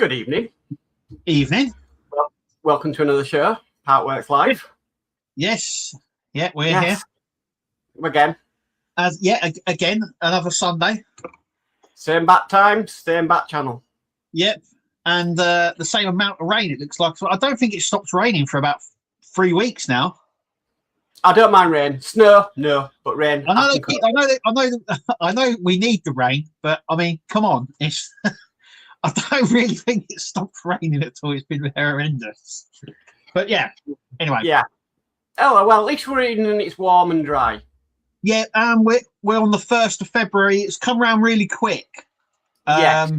Good evening. Evening. Well, welcome to another show, Partworks Live. Yes. Yeah, we're here. Again. Again, another Sunday. Same bat time, same bat channel. Yep. And the same amount of rain, it looks like. I don't think it stops raining for about 3 weeks now. I don't mind rain. Snow, no, but rain. I know we need the rain, but I mean, come on. I don't really think it stopped raining at all. It's been horrendous. But yeah, anyway. Yeah. Oh, well, at least we're in and it's warm and dry. Yeah, we're on the 1st of February. It's come around really quick. Yes.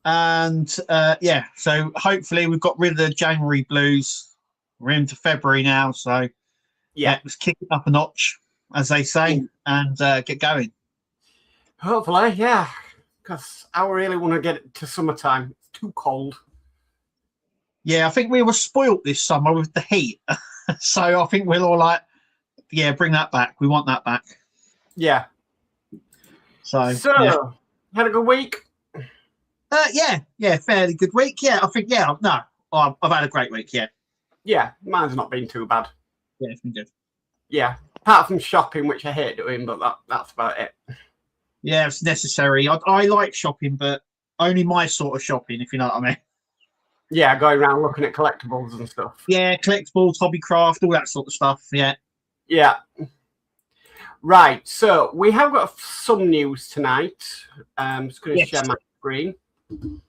Yeah, so hopefully we've got rid of the January blues. We're into February now, so yeah, let's kick it up a notch, as they say, and get going. Hopefully, yeah, because I really want to get it to summertime. It's too cold. Yeah, I think we were spoilt this summer with the heat, so I think we're all like, yeah, bring that back. We want that back. Yeah. So yeah. Had a good week? Yeah, fairly good week. Yeah, I think, I've had a great week, yeah. Yeah, mine's not been too bad. Yeah, it's been good. Yeah, apart from shopping, which I hate doing, but that's about it. Yeah, it's necessary. I like shopping, but only my sort of shopping, if you know what I mean. Yeah, going around looking at collectibles and stuff. Yeah, collectibles, hobbycraft, all that sort of stuff, yeah. Yeah. Right, so we have got some news tonight. I'm just going to share my screen.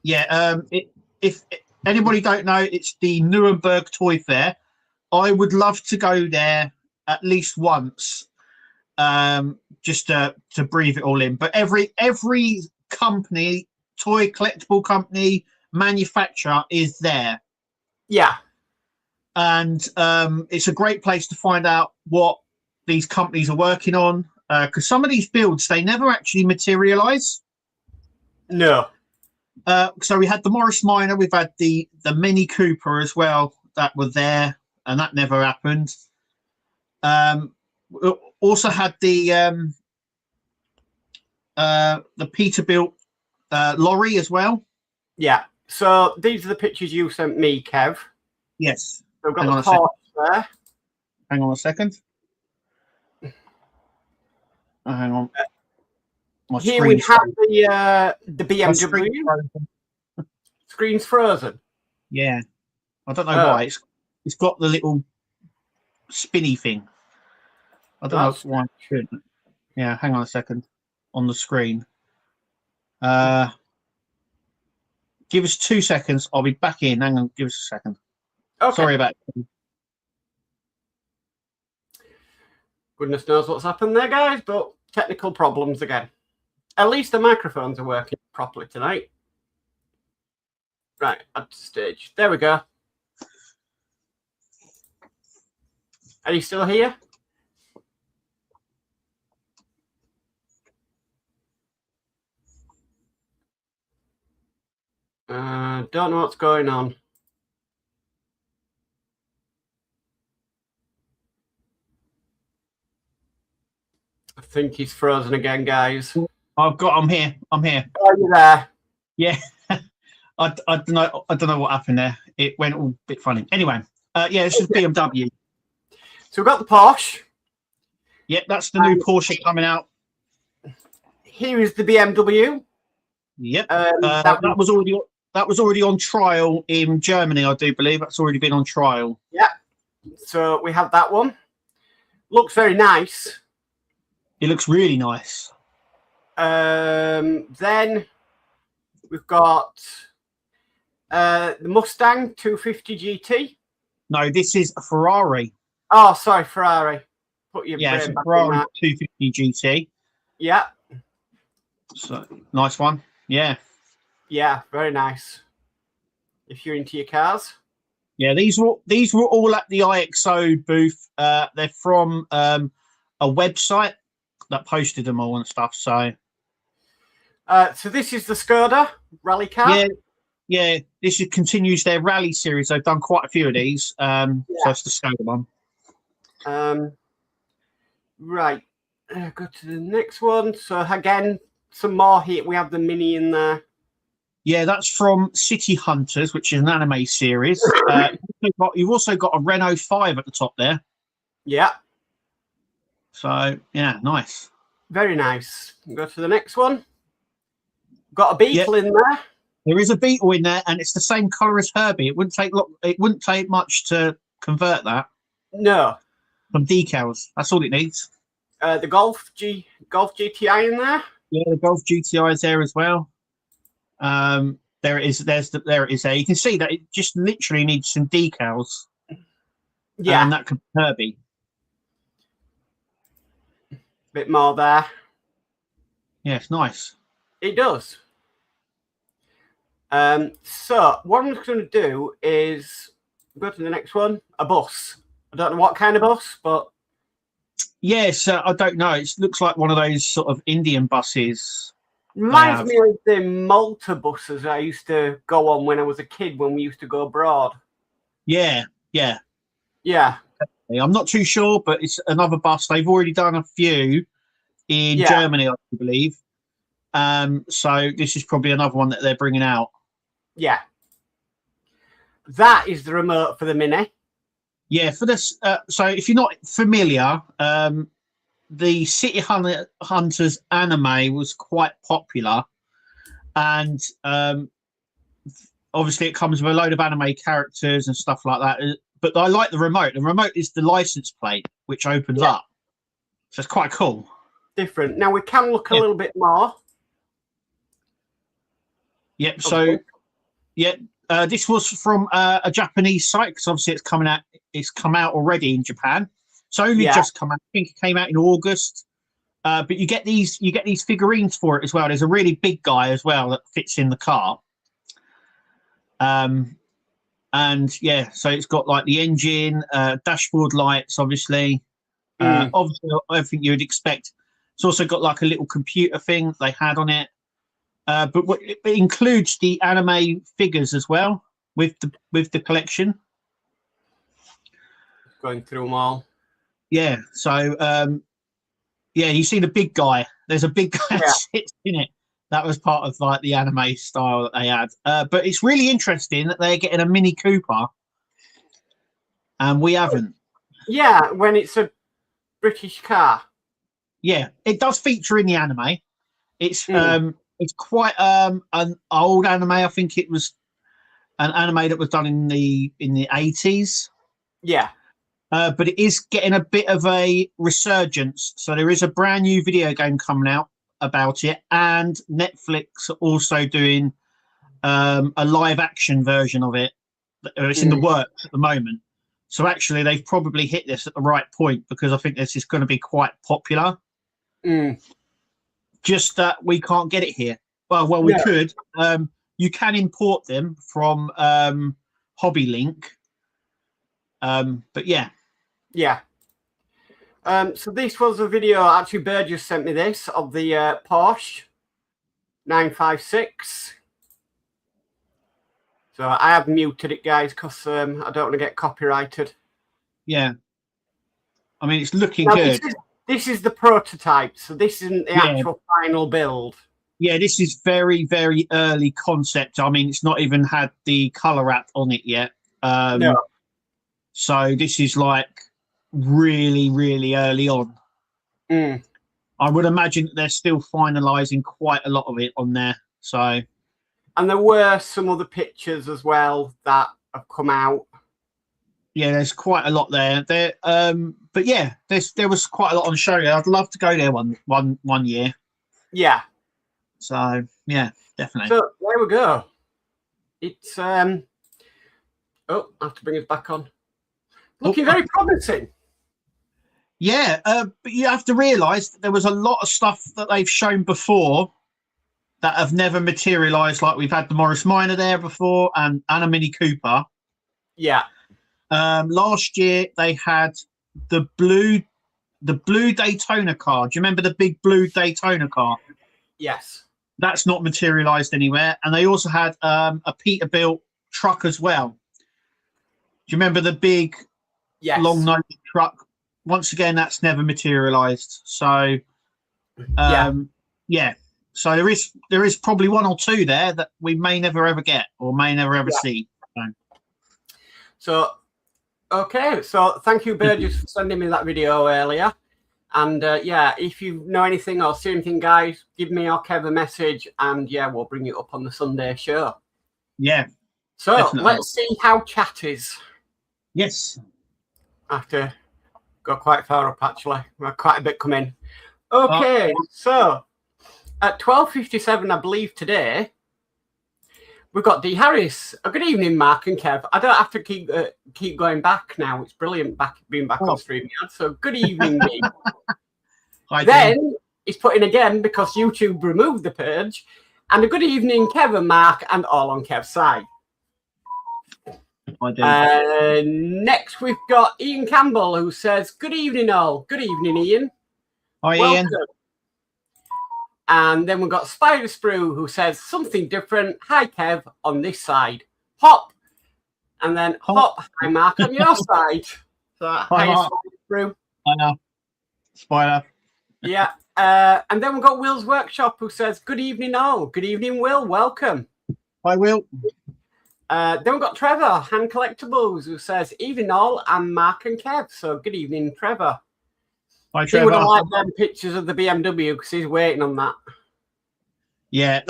Yeah, if anybody don't know, it's the Nuremberg Toy Fair. I would love to go there at least once, just to breathe it all in. But every company, toy collectible company, manufacturer is there. Yeah. And it's a great place to find out what these companies are working on, because some of these builds, they never actually materialize. No. So we had the Morris Minor, we've had the Mini Cooper as well that were there, and that never happened. We also had the Peterbilt lorry as well. Yeah. So these are the pictures you sent me, Kev. Yes. So we've got the parts there. Hang on a second. Hang on. Here we have the BMW. Screen's frozen. Yeah. I don't know why. It's got the little spinny thing. I don't know why it shouldn't. Yeah, hang on a second. On the screen. Give us 2 seconds. I'll be back in. Hang on, give us a second. Okay. Sorry about that. Goodness knows what's happened there, guys, but technical problems again. At least the microphones are working properly tonight. Right, up to stage. There we go. Are you still here? Don't know what's going on. I think he's frozen again, guys. I'm here. I'm here. Are you there? Yeah. I don't know what happened there. It went all a bit funny. Anyway, yeah, this is BMW. So we've got the Porsche. Yep, that's the new Porsche coming out. Here is the BMW. Yep. That was already on trial in Germany, I do believe. That's already been on trial. Yeah. So we have that one. Looks very nice. It looks really nice. Then we've got the Mustang 250 GT. No, this is a Ferrari. Oh, sorry, Ferrari. Put your it's a Ferrari 250 GT. Yeah. So nice one. Yeah. Yeah, very nice. If you're into your cars. Yeah, these were all at the IXO booth. They're from a website that posted them all and stuff. So this is the Skoda rally car. Yeah. This continues their rally series. They've done quite a few of these. So it's the Skoda one. Right. Go to the next one. So again, some more here. We have the Mini in there. Yeah, that's from City Hunters, which is an anime series. You've also got a Renault 5 at the top there. Yeah. So, yeah, nice. Very nice. Go to the next one. Got a beetle in there. There is a beetle in there, and it's the same colour as Herbie. It wouldn't take much to convert that. No. Some decals. That's all it needs. The Golf GTI in there. Yeah, the Golf GTI is there as well. There it is. There it is. There you can see that it just literally needs some decals. Yeah, and that could be Herbie. Bit more there. Yeah, it's nice. It does. So what I'm going to do is go to the next one. A bus. I don't know what kind of bus, but yes, I don't know. It looks like one of those sort of Indian buses. Reminds me of the Malta buses I used to go on when I was a kid when we used to go abroad. Yeah. I'm not too sure, but it's another bus. They've already done a few in Germany, I believe. So this is probably another one that they're bringing out. Yeah. That is the remote for the Mini. Yeah, for this. So if you're not familiar, the City Hunters anime was quite popular, and obviously it comes with a load of anime characters and stuff like that. But I like the remote. The remote is the license plate, which opens up. So it's quite cool. Different. Now we can look a little bit more. Yep. So, this was from a Japanese site because obviously it's coming out. It's come out already in Japan. It's only just come out. I think it came out in August. But you get these figurines for it as well. There's a really big guy as well that fits in the car. And yeah, so it's got like the engine, dashboard lights, obviously. Obviously everything you would expect. It's also got like a little computer thing they had on it. But it includes the anime figures as well with the collection. Going through them all. Yeah. So you see the big guy. There's a big guy that sits in it. That was part of like the anime style that they had. But it's really interesting that they're getting a Mini Cooper, and we haven't. Yeah, when it's a British car. Yeah, it does feature in the anime. It's quite an old anime. I think it was an anime that was done in the 80s. Yeah. But it is getting a bit of a resurgence. So there is a brand new video game coming out about it, and Netflix are also doing a live action version of it. It's in the works at the moment. So actually they've probably hit this at the right point, because I think this is going to be quite popular. Just that we can't get it here. Well, we could. You can import them from Hobby Link. But yeah. So this was a video, actually Burgess sent me this, of the Porsche 956. So I have muted it, guys, because I don't want to get copyrighted. Yeah. I mean, it's looking good. This is the prototype, so this isn't the actual final build. Yeah, this is very, very early concept. I mean, it's not even had the colour wrap on it yet. No. So this is like really, really early on. I would imagine that they're still finalising quite a lot of it on there. So, and there were some other pictures as well that have come out. Yeah, there's quite a lot there. But yeah, there was quite a lot on show. I'd love to go there one year. Yeah. So yeah, definitely. So there we go. It's I have to bring us back on. Looking very promising. Yeah, but you have to realise that there was a lot of stuff that they've shown before that have never materialised. Like we've had the Morris Minor there before, and a Mini Cooper. Yeah. Last year they had the blue Daytona car. Do you remember the big blue Daytona car? Yes. That's not materialised anywhere. And they also had a Peterbilt truck as well. Do you remember the big long nose truck? Once again, that's never materialised. So, yeah. So there is probably one or two there that we may never ever get or may never ever see. So, okay. So thank you, Burgess, for sending me that video earlier. And yeah, if you know anything or see anything, guys, give me or Kev a message, and yeah, we'll bring it up on the Sunday show. Yeah. So definitely. let's see how chat is. Yes. After got quite far up, actually, we're quite a bit coming. Okay, so at 12:57, I believe today, we've got D Harris. Good evening, Mark and Kev. I don't have to keep going back now. It's brilliant being back on StreamYard. So good evening, D. Then he's put in again because YouTube removed the page. And a good evening, Kev and Mark, and all on Kev's side. Next, we've got Ian Campbell, who says, good evening, all. Good evening, Ian. Hi, Welcome. Ian. And then we've got Spider Sprue, who says something different. Hi, Kev, on this side. Hop. And then hop. Hi, Mark, on your side. So, hi, Spider Sprue. I know. Spider. Yeah. And then we've got Will's Workshop, who says, good evening, all. Good evening, Will. Welcome. Hi, Will. Then we've got Trevor, Hand Collectibles, who says, evening, all. I'm Mark and Kev. So, good evening, Trevor. Hi, He Trevor. would have liked them pictures of the BMW because he's waiting on that. Yeah,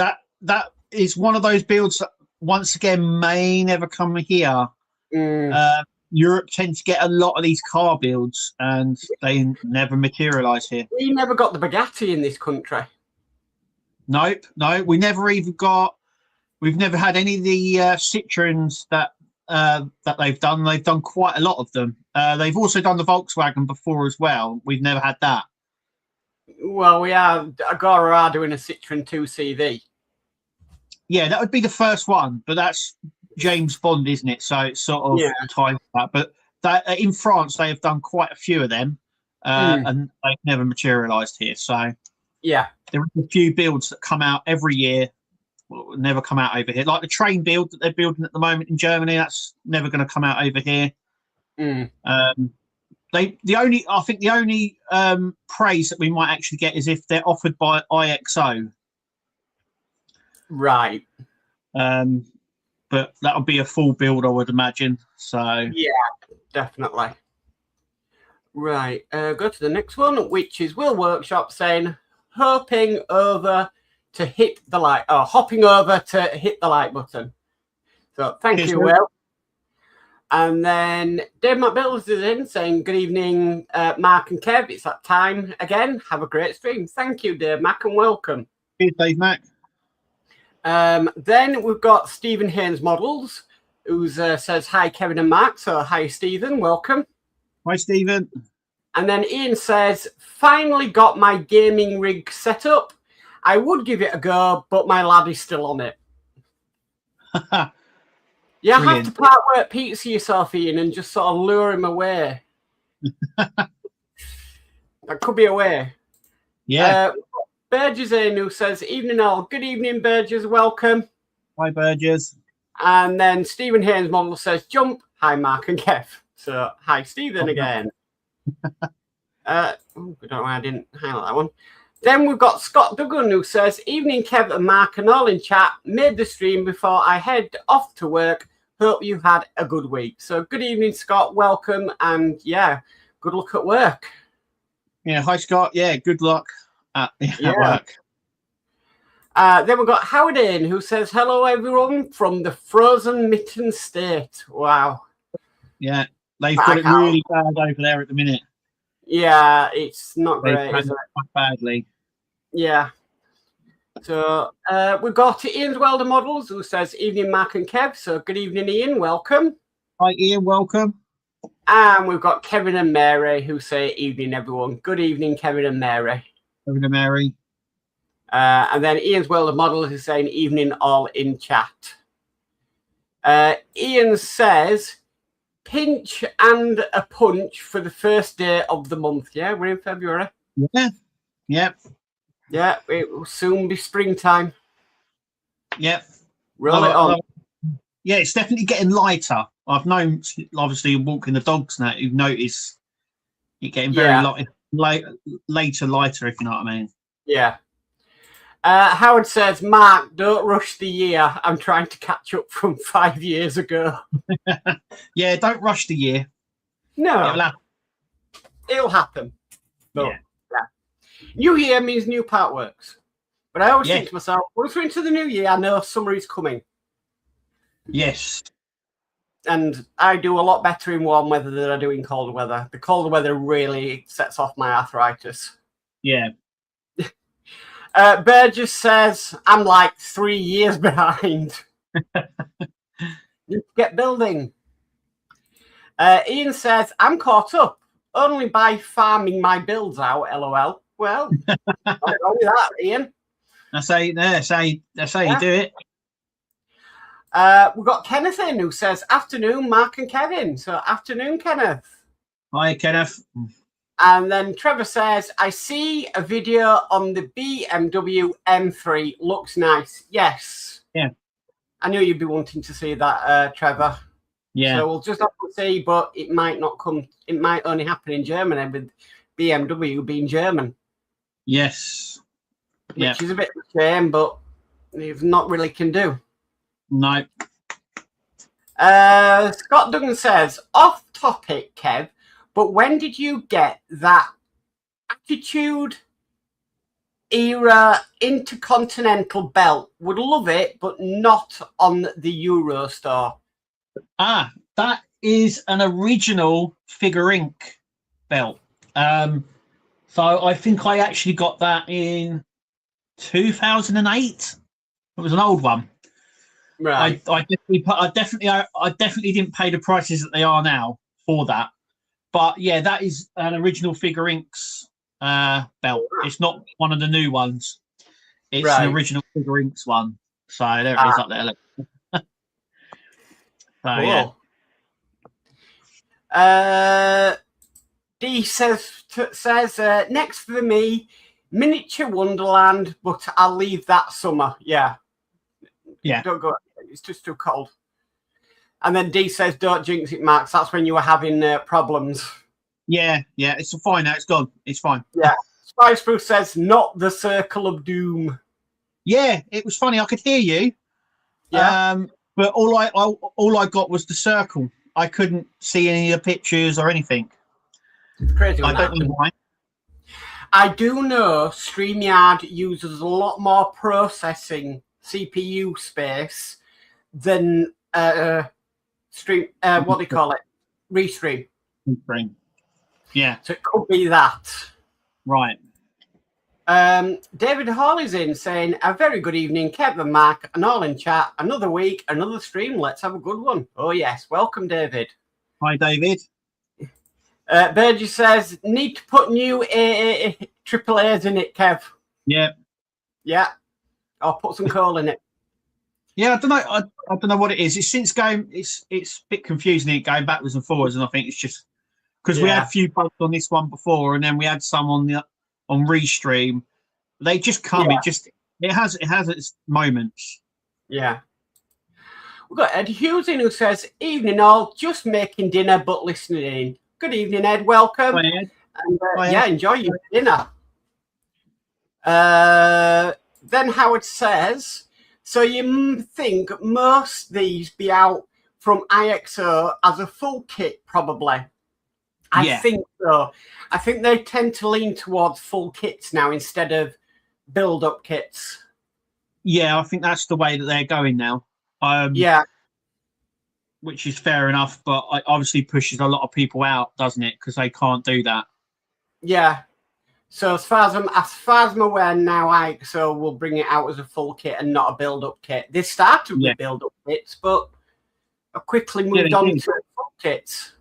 that is one of those builds that once again may never come here. Europe tends to get a lot of these car builds and they never materialise here. We never got the Bugatti in this country. Nope, no, we never even got. We've never had any of the Citroens that they've done. They've done quite a lot of them. They've also done the Volkswagen before as well. We've never had that. Well, we are. Agora are doing a Citroen 2CV. Yeah, that would be the first one, but that's James Bond, isn't it? So it's sort of tied to that. But that, in France, they have done quite a few of them, and they've never materialised here. So yeah, there are a few builds that come out every year. Will never come out over here. Like the train build that they're building at the moment in Germany, that's never going to come out over here. I think the only praise that we might actually get is if they're offered by IXO. Right. But that would be a full build, I would imagine. So yeah, definitely. Right. Go to the next one, which is Will Workshop saying, hopping over to hit the like, hopping over to hit the like button. So thank you, Will. And then Dave McBills is in saying, good evening, Mark and Kev. It's that time again. Have a great stream. Thank you, Dave Mac, and welcome. Cheers, Dave Mac. Then we've got Stephen Haynes Models, who says, hi, Kevin and Mark. So hi, Stephen. Welcome. Hi, Stephen. And then Ian says, finally got my gaming rig set up. I would give it a go, but my lad is still on it. You have to partwork pizza yourself, Ian, and just sort of lure him away. That could be a way. Yeah. Burgess in, who says, evening all. Good evening, Burgess. Welcome. Hi, Burgess. And then Stephen Haynes Model says, jump. Hi, Mark and Kev. So, hi, Stephen again. I don't know why I didn't highlight that one. Then we've got Scott Duggan, who says, evening, Kev and Mark, and all in chat. Made the stream before I head off to work. Hope you had a good week. So good evening, Scott. Welcome. And yeah, good luck at work. Yeah. Hi, Scott. Yeah. Good luck at work. Then we've got Howard in, who says, hello, everyone, from the frozen mitten state. Wow. Yeah. They've got it really bad over there at the minute. Yeah, it's not great, is it? Quite badly. Yeah. So we've got Ian's Welder Models, who says, evening, Mark and Kev. So good evening, Ian. Welcome. Hi, Ian. Welcome. And we've got Kevin and Mary, who say, evening, everyone. Good evening, Kevin and Mary. Kevin and Mary. And then Ian's Welder Models is saying, evening, all in chat. Ian says, pinch and a punch for the first day of the month. Yeah, we're in February. Yeah. Yep. Yeah, it will soon be springtime. Yep. Roll it on. Yeah, it's definitely getting lighter. I've known, obviously, walking the dogs now, you've noticed it getting very lighter, if you know what I mean. Yeah. Howard says, Mark, don't rush the year. I'm trying to catch up from 5 years ago. Yeah, don't rush the year. No. It'll happen. But, yeah. New year means new Partworks. But I always think to myself, once we're into the new year, I know summer is coming. Yes. And I do a lot better in warm weather than I do in cold weather. The cold weather really sets off my arthritis. Yeah. Burgess says, I'm like 3 years behind. Need to get building. Ian says, I'm caught up. Only by farming my builds out, LOL. Well, not wrong with that, Ian. That's how you do it. We've got Kenneth in who says, afternoon, Mark and Kevin. So, afternoon, Kenneth. Hi, Kenneth. And then Trevor says, I see a video on the BMW M3. Looks nice. Yes. Yeah. I knew you'd be wanting to see that, Trevor. Yeah. So we'll just have to see, but it might not come. It might only happen in Germany with BMW being German. Yes. Which is a bit of a shame, but you've not really can do. No. Scott Duggan says, off topic, Kev, but when did you get that Attitude Era Intercontinental belt? Would love it, but not on the Eurostore. That is an original Figure Inc. belt. So I think I actually got that in 2008. It was an old one. Right. I definitely didn't pay the prices that they are now for that. But yeah, that is an original Figure Inc.'s belt. It's not one of the new ones. It's an original Figure Inc.'s one. So there it is up there. So cool. D says next for me, Miniature Wonderland, but I'll leave that summer. Yeah. Don't go. It's just too cold. And then D says, don't jinx it, Max. That's when you were having problems. Yeah. It's fine now. It's gone. It's fine. Yeah. Spice Proof says, not the Circle of Doom. Yeah, it was funny. I could hear you. Yeah. But all I got was the circle. I couldn't see any of the pictures or anything. It's crazy. I don't know why. I do know StreamYard uses a lot more processing CPU space than what do you call it? Restream. Yeah. So it could be that. Right. David Hall is in saying, a very good evening, Kevin, Mark, and all in chat. Another week, another stream. Let's have a good one. Oh, yes. Welcome, David. Hi, David. Burgess says, need to put new triple A's in it, Kev. Yeah. Yeah. I'll put some coal in it. Yeah, I don't know. I don't know what it is. It's since going. It's a bit confusing. Going backwards and forwards, and I think it's just because we had a few bugs on this one before, and then we had some on Restream. They just come. Yeah. It has its moments. Yeah. We've got Ed Hughes in who says, evening all, just making dinner but listening in. Good evening, Ed. Welcome. Hi, Ed. And Hi, yeah, Ed. enjoy your dinner. Then Howard says, so you think most these be out from IXO as a full kit, probably? I think so. I think they tend to lean towards full kits now instead of build-up kits. Yeah, I think that's the way that they're going now. Which is fair enough, but it obviously pushes a lot of people out, doesn't it? Because they can't do that. Yeah. So as far as I'm aware now, IXO will bring it out as a full kit and not a build-up kit. They started with build-up kits, but have quickly moved on to full kits.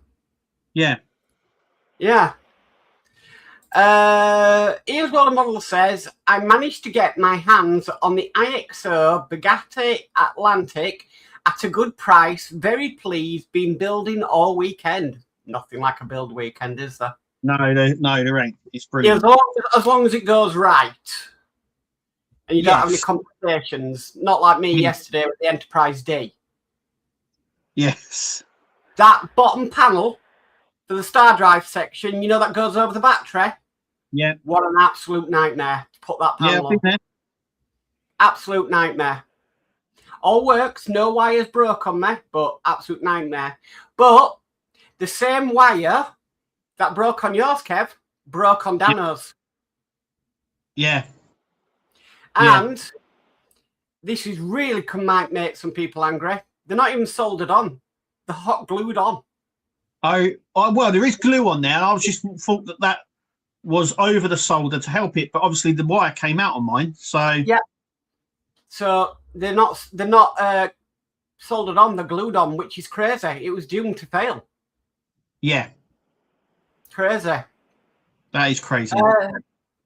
Yeah. Yeah. Here's what the model says. I managed to get my hands on the IXO Bugatti Atlantic at a good price. Very pleased. Been building all weekend. Nothing like a build weekend, is there? No, there ain't. It's brilliant. Yeah, as long as it goes right. And you don't have any complications. Not like me yesterday with the Enterprise D. Yes. That bottom panel for the star drive section, you know, that goes over the battery? Yeah. What an absolute nightmare to put that panel on. Absolute nightmare. All works, no wires broke on me, but absolute nightmare. But the same wire that broke on yours, Kev, broke on Dano's. Yeah. And this is really might make some people angry. They're not even soldered on. They're hot glued on. Well, there is glue on there. I was just thought that was over the solder to help it, but obviously the wire came out on mine. So yeah. So they're not soldered on, they're glued on, which is crazy. It was doomed to fail. Yeah. Crazy. That is crazy.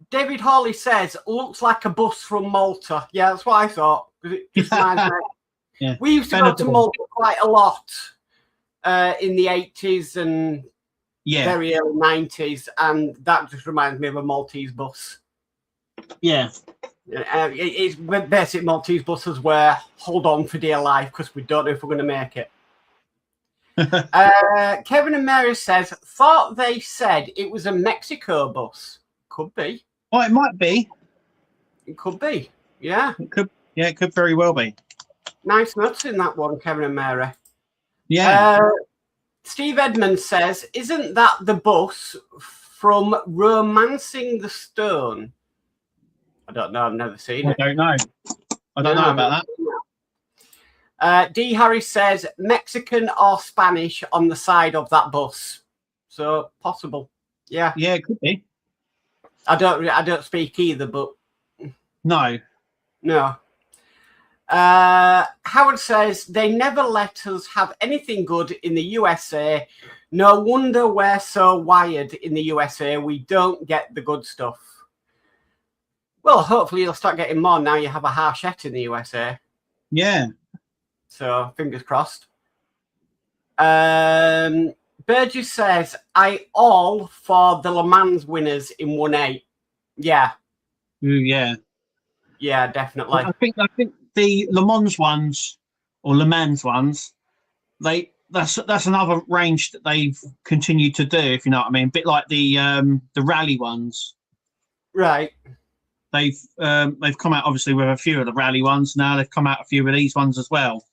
David Hawley says, looks like a bus from Malta. Yeah, that's what I thought. It just reminds me. Yeah. We used to go to Malta quite a lot in the 80s and very early 90s, and that just reminds me of a Maltese bus. Yeah. It's basic Maltese buses where hold on for dear life because we don't know if we're going to make it. Kevin and Mary says, thought they said it was a Mexico bus. Could be. Well, it might be. It could be. Yeah. It could very well be. Nice nuts in that one, Kevin and Mary. Yeah. Steve Edmonds says, isn't that the bus from Romancing the Stone? I don't know. I've never seen it. I don't know about that. D. Harris says Mexican or Spanish on the side of that bus. So possible. Yeah. Yeah, it could be. I don't speak either, but no. Howard says they never let us have anything good in the USA. No wonder we're so wired in the USA. We don't get the good stuff. Well, hopefully you'll start getting more now you have a Harshette in the USA. Yeah. So, fingers crossed. Burgess says, I all for the Le Mans winners in 1-8. Yeah. Yeah. Yeah, definitely. I think the Le Mans ones, or Le Mans ones, that's another range that they've continued to do, if you know what I mean. A bit like the rally ones. Right. They've come out obviously with a few of the rally ones. Now they've come out a few of these ones as well.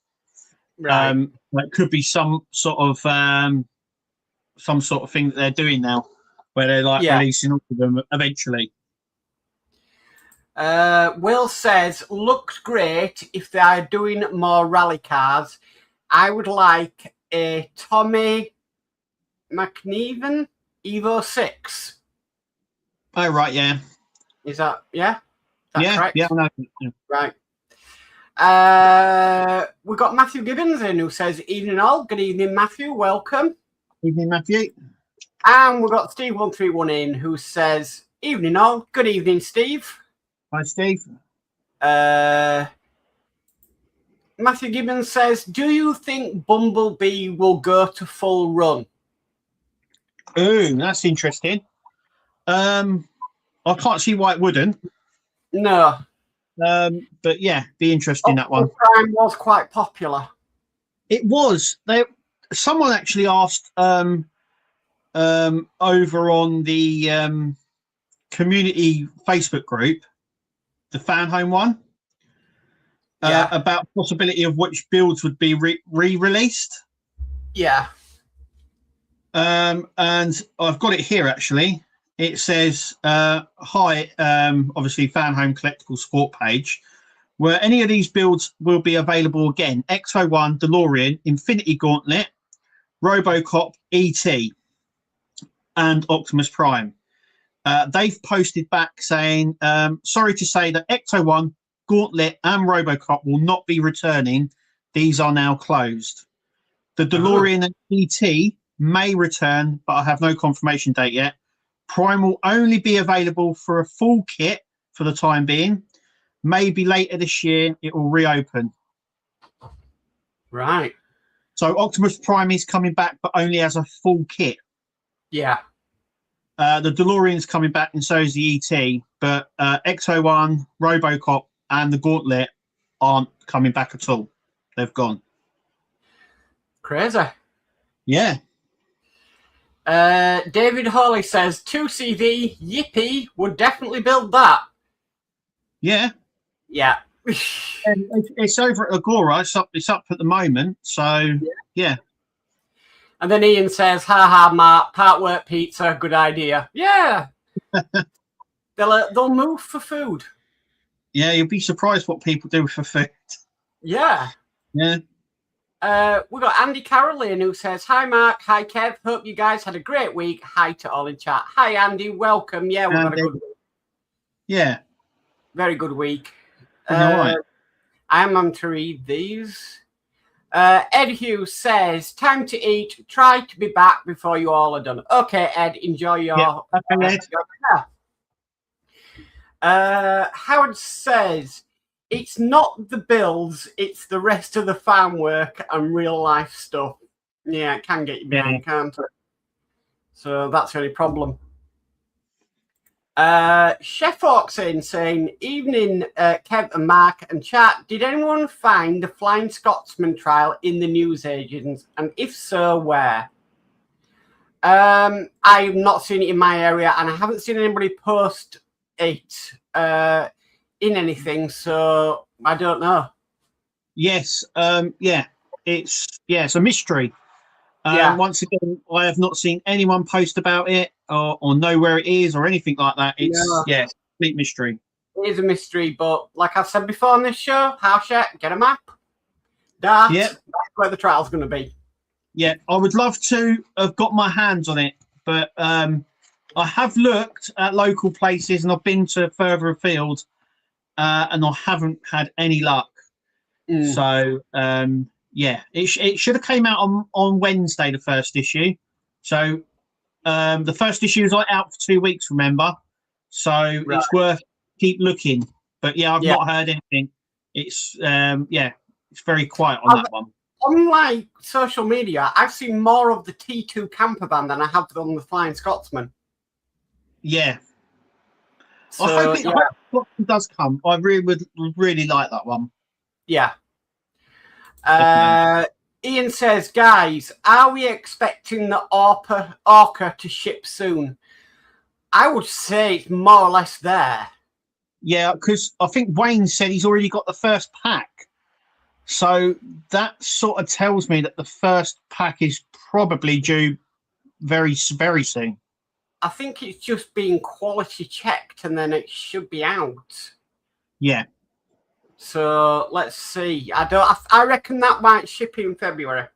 Right. That could be some sort of thing that they're doing now, where they're releasing all of them eventually. Will says, looks great if they are doing more rally cars. I would like a Tommy McNeven Evo 6. Oh, right, yeah. Is that correct? Yeah, no, yeah. Right. We've got Matthew Gibbons in who says, evening all. Good evening, Matthew. Welcome. Evening, Matthew. And we've got Steve131 in who says, evening all. Good evening, Steve. Hi, Steve. Matthew Gibbons says, do you think Bumblebee will go to full run? Ooh, that's interesting. I can't see why it wouldn't. No. But yeah, be interesting that one. Prime was quite popular. It was. Someone actually asked over on the community Facebook group, the fan home one, about possibility of which builds would be re-released. Yeah. And I've got it here actually. It says, hi, obviously fan home collectible support page, where any of these builds will be available again. X01, DeLorean, Infinity Gauntlet, Robocop, ET, and Optimus Prime. They've posted back saying, sorry to say that X01, Gauntlet, and Robocop will not be returning. These are now closed. The DeLorean and ET may return, but I have no confirmation date yet. Prime will only be available for a full kit for the time being. Maybe later this year it will reopen. Right. So Optimus Prime is coming back, but only as a full kit. Yeah. The DeLorean's coming back, and so is the ET. But X01, Robocop, and the Gauntlet aren't coming back at all. They've gone. Crazy. Yeah. David Hawley says 2CV Yippee would definitely build that. Yeah. Yeah, And it's over at Agora. It's up at the moment. So yeah. And then Ian says, "Ha ha, Mark, Partwork pizza, good idea." Yeah, they'll move for food. Yeah, you'll be surprised what people do for food. Yeah. Yeah. We've got Andy Caroline who says, "Hi Mark, hi Kev, hope you guys had a great week. Hi to all in chat." Hi Andy, welcome. Yeah, we've had a good week. Yeah. Very good week. Right. I am on to read these. Ed Hughes says, "Time to eat. Try to be back before you all are done." Okay, Ed, enjoy your... Howard says, "It's not the builds, it's the rest of the farm work and real life stuff." Yeah, it can get you behind, can't it? So that's the only problem. Chef walks in saying, "Evening, Kev and Mark and chat. Did anyone find the Flying Scotsman trial in the newsagents? And if so, where?" I've not seen it in my area, and I haven't seen anybody post it in anything, so I don't know. Yes, it's a mystery. Once again, I have not seen anyone post about it or know where it is or anything like that. It's complete mystery. It is a mystery, but like I've said before on this show, house check, get a map. That's where the trial's going to be. Yeah, I would love to have got my hands on it, but I have looked at local places and I've been to further afield, and I haven't had any luck. So it should have came out on Wednesday, the first issue. So the first issue is out for 2 weeks, remember? So it's worth keep looking. But I've not heard anything. It's it's very quiet on that one. On my social media, I've seen more of the T2 camper van than I have on the Flying Scotsman. Yeah. So, I hope it does come. I would really like that one. Yeah. Ian says, "Guys, are we expecting the Orca to ship soon?" I would say it's more or less there. Yeah, because I think Wayne said he's already got the first pack. So that sort of tells me that the first pack is probably due very, very soon. I think it's just being quality checked and then it should be out. Yeah. So let's see. I reckon that might ship in February.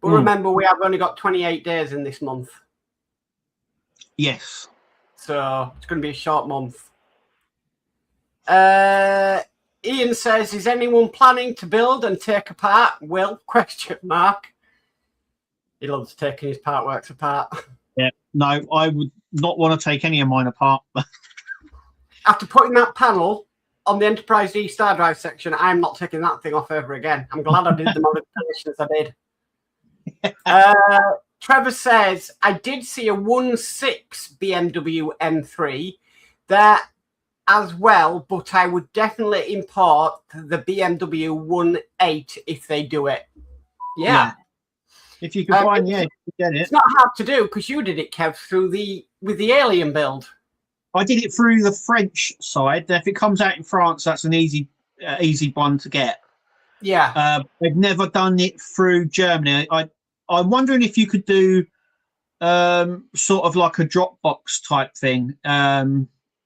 But remember, we have only got 28 days in this month. Yes. So it's going to be a short month. Ian says, "Is anyone planning to build and take apart?" Will? ? He loves taking his Partworks apart. Yeah. No, I would not want to take any of mine apart. After putting that panel on the Enterprise D Star Drive section, I'm not taking that thing off ever again. I'm glad I did the modifications I did. Trevor says, "I did see a 1.6 BMW M3 there as well, but I would definitely import the BMW 1.8 if they do it." Yeah. If you can find, you get it. It's not hard to do because you did it, Kev, with the Alien build. I did it through the French side. If it comes out in France, that's an easy one to get. Yeah. I've never done it through Germany. I'm wondering if you could do sort of like a Dropbox type thing,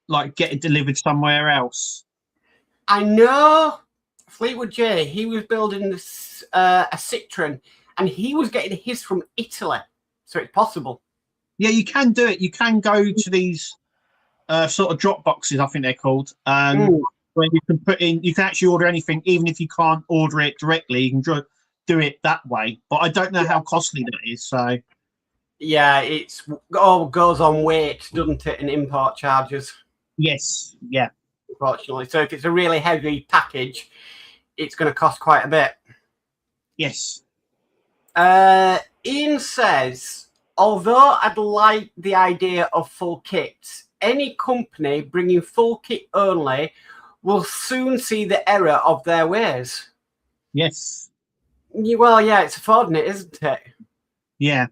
like get it delivered somewhere else. I know Fleetwood J, he was building this a Citroen, and he was getting his from Italy, so it's possible. Yeah, you can do it. You can go to these sort of drop boxes, I think they're called, where you can put in. You can actually order anything, even if you can't order it directly. You can do it that way. But I don't know how costly that is. So yeah, it's all goes on weight, doesn't it, and import charges. Yes, yeah. Unfortunately, so if it's a really heavy package, it's going to cost quite a bit. Yes. Ian says, "Although I'd like the idea of full kits, any company bringing full kit only will soon see the error of their ways." Yes. Well, yeah, it's affording it, isn't it? Yeah.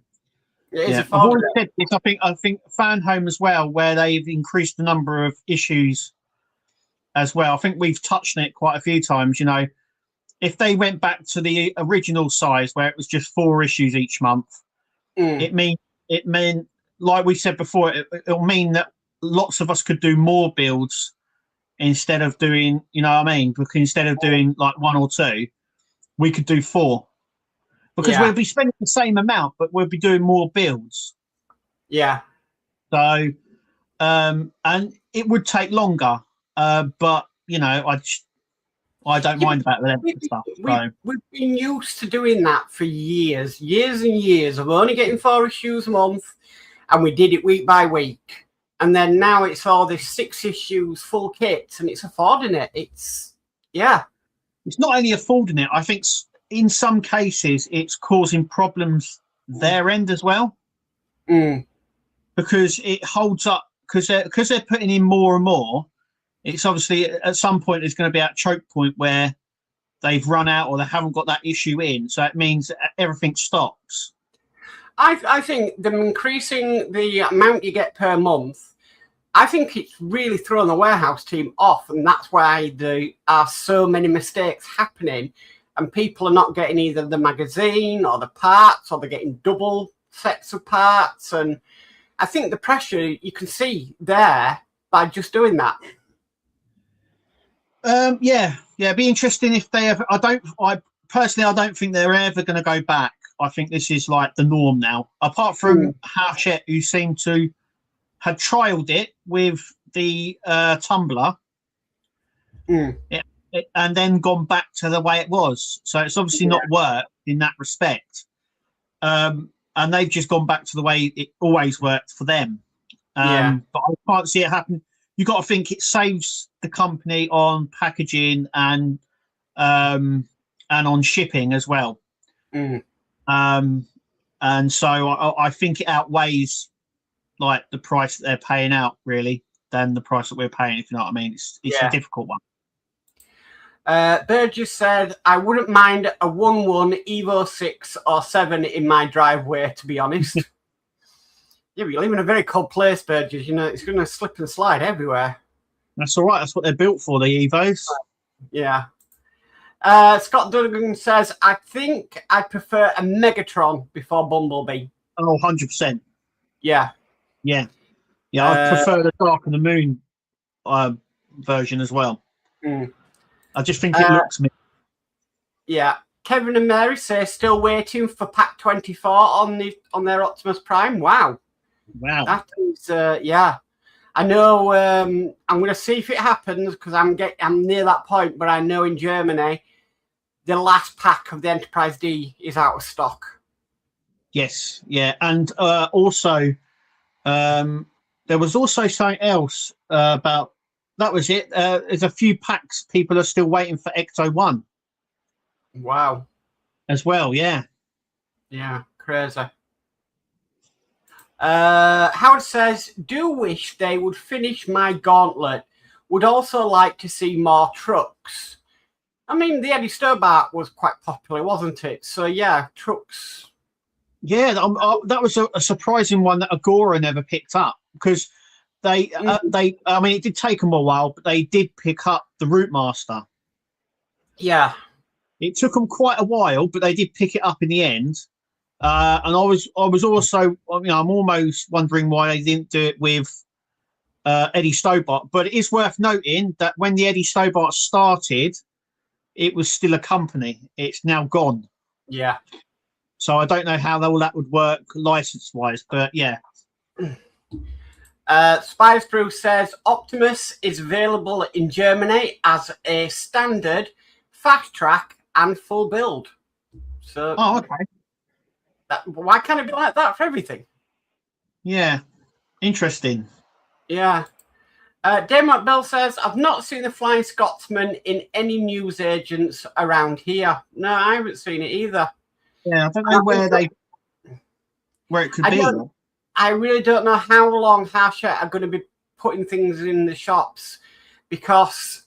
It is I've affording always said this. I think Fan Home as well, where they've increased the number of issues as well. I think we've touched on it quite a few times. You know, if they went back to the original size where it was just 4 issues each month, it meant like we said before, it'll mean that lots of us could do more builds instead of doing, you know what I mean? Because instead of doing like 1 or 2, we could do 4. Because we'll be spending the same amount, but we'll be doing more builds. Yeah. So, and it would take longer, but you know, I don't mind about the length and stuff. We've been used to doing that for years and years of only getting 4 issues a month, and we did it week by week. And then now it's all this 6 issues full kits, and it's affording it. It's not only affording it. I think in some cases it's causing problems their end as well, because it holds up because they're putting in more and more. It's obviously at some point there's going to be a choke point where they've run out or they haven't got that issue in. So it means everything stops. I think them increasing the amount you get per month, I think it's really thrown the warehouse team off. And that's why there are so many mistakes happening. And people are not getting either the magazine or the parts, or they're getting double sets of parts. And I think the pressure you can see there by just doing that. It'd be interesting if they ever. I personally don't think they're ever going to go back. I think this is like the norm now. Apart from Hachette, who seemed to have trialed it with the Tumblr, and then gone back to the way it was. So it's obviously not worked in that respect. And they've just gone back to the way it always worked for them. But I can't see it happen. You got to think it saves the company on packaging and on shipping as well. And so I think it outweighs like the price that they're paying out really than the price that we're paying, if you know what I mean. It's a difficult one. Burgess said, I wouldn't mind a 1-1 Evo 6 or 7 in my driveway, to be honest. Yeah, but you live in a very cold place, Burgess. You know, it's going to slip and slide everywhere. That's all right. That's what they're built for, the Evos. Yeah. Scott Duggan says, I think I prefer a Megatron before Bumblebee. Oh, 100%. Yeah. Yeah. Yeah, I prefer the Dark of the Moon version as well. I just think it looks me. Yeah. Kevin and Mary say still waiting for Pack 24 on their Optimus Prime. Wow. That is I know. I'm going to see if it happens because I'm near that point. But I know in Germany, the last pack of the Enterprise D is out of stock. Yes. Yeah, and also, there was also something else about. That was it. There's a few packs people are still waiting for Ecto 1. Wow. As well, yeah. Yeah, crazy. Howard says, do wish they would finish my gauntlet. Would also like to see more trucks. I mean, the Eddie Stobart was quite popular, wasn't it? So, yeah, trucks. Yeah, that was a surprising one that Agora never picked up because I mean, it did take them a while, but they did pick up the Route Master. Yeah. It took them quite a while, but they did pick it up in the end. And I was also, you know, I'm almost wondering why they didn't do it with Eddie Stobart. But it is worth noting that when the Eddie Stobart started, it was still a company. It's now gone. Yeah. So I don't know how all that would work license-wise, but yeah. Spice Brew says Optimus is available in Germany as a standard, fast track, and full build. So, okay. Why can't it be like that for everything? Yeah, interesting. Yeah. Damon Bell says, I've not seen the Flying Scotsman in any newsagents around here. No, I haven't seen it either. Yeah, I don't know where it could be. I really don't know how long Hachette are going to be putting things in the shops because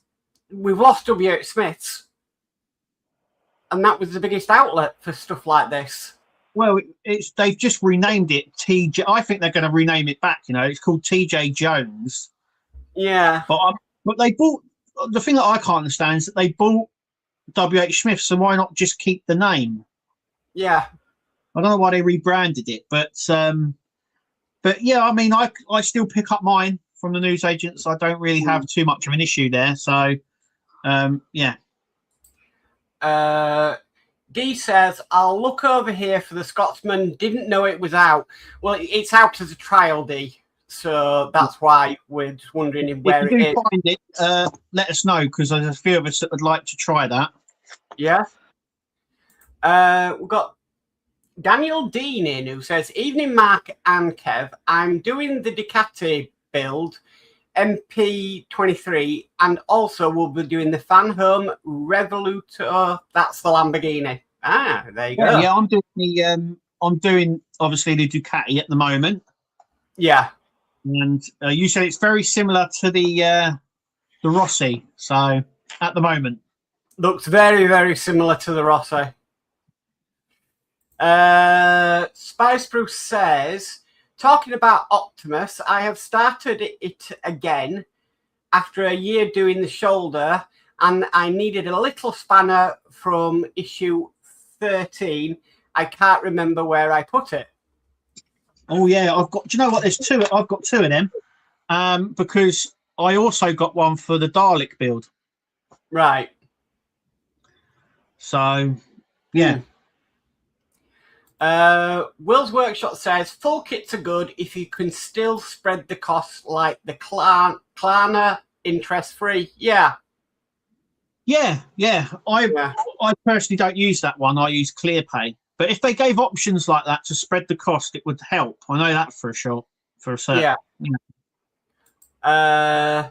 we've lost W.H. Smith's, and that was the biggest outlet for stuff like this. Well, they've just renamed it TJ. I think they're going to rename it back. You know, it's called TJ Jones. Yeah, but they bought the thing that I can't understand is that they bought WH Smith, so why not just keep the name? Yeah. I don't know why they rebranded it, but yeah, I mean, I still pick up mine from the newsagents. I don't really have too much of an issue there. So, yeah. Dee says, I'll look over here for the Scotsman. Didn't know it was out. Well, it's out as a trial, Dee. So that's why we're just wondering where if you it do is. find it, let us know, because there's a few of us that would like to try that. Yeah. We've got Daniel Dean in, who says, evening, Mark and Kev. I'm doing the Ducati build, MP23, and also we'll be doing the Fan Home Revolutor. That's the Lamborghini. Ah, there you go. Yeah, I'm doing obviously the Ducati at the moment. Yeah. And you said it's very similar to the Rossi. So at the moment, Looks very, very similar to the Rossi. Spice Bruce says, talking about Optimus, I have started it again after a year doing the shoulder, and I needed a little spanner from issue 13. I can't remember where I put it. Oh yeah, I've got. Do you know what? There's two. I've got two of them, because I also got one for the Dalek build. Right. So, yeah. Will's Workshop says full kits are good if you can still spread the costs like the Klarna interest free. Yeah. Yeah. I personally don't use that one. I use ClearPay. But if they gave options like that to spread the cost, it would help. I know that for sure. For a certain. Yeah.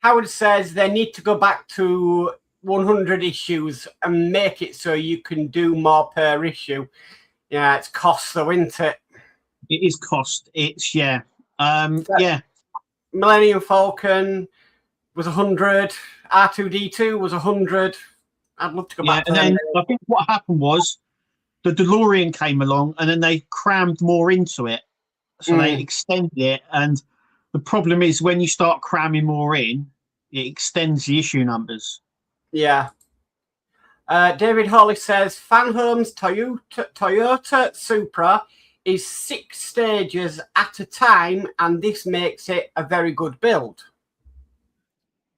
Howard says they need to go back to 100 issues and make it so you can do more per issue. Yeah, it's cost though, isn't it? It is cost. It's yeah. Millennium Falcon was 100. R2D2 was 100. I'd love to go back to and them. then I think what happened was the DeLorean came along and then they crammed more into it. So they extended it. And the problem is when you start cramming more in, it extends the issue numbers. Yeah. David Hawley says Fan Home's Toyota Supra is 6 stages at a time, and this makes it a very good build.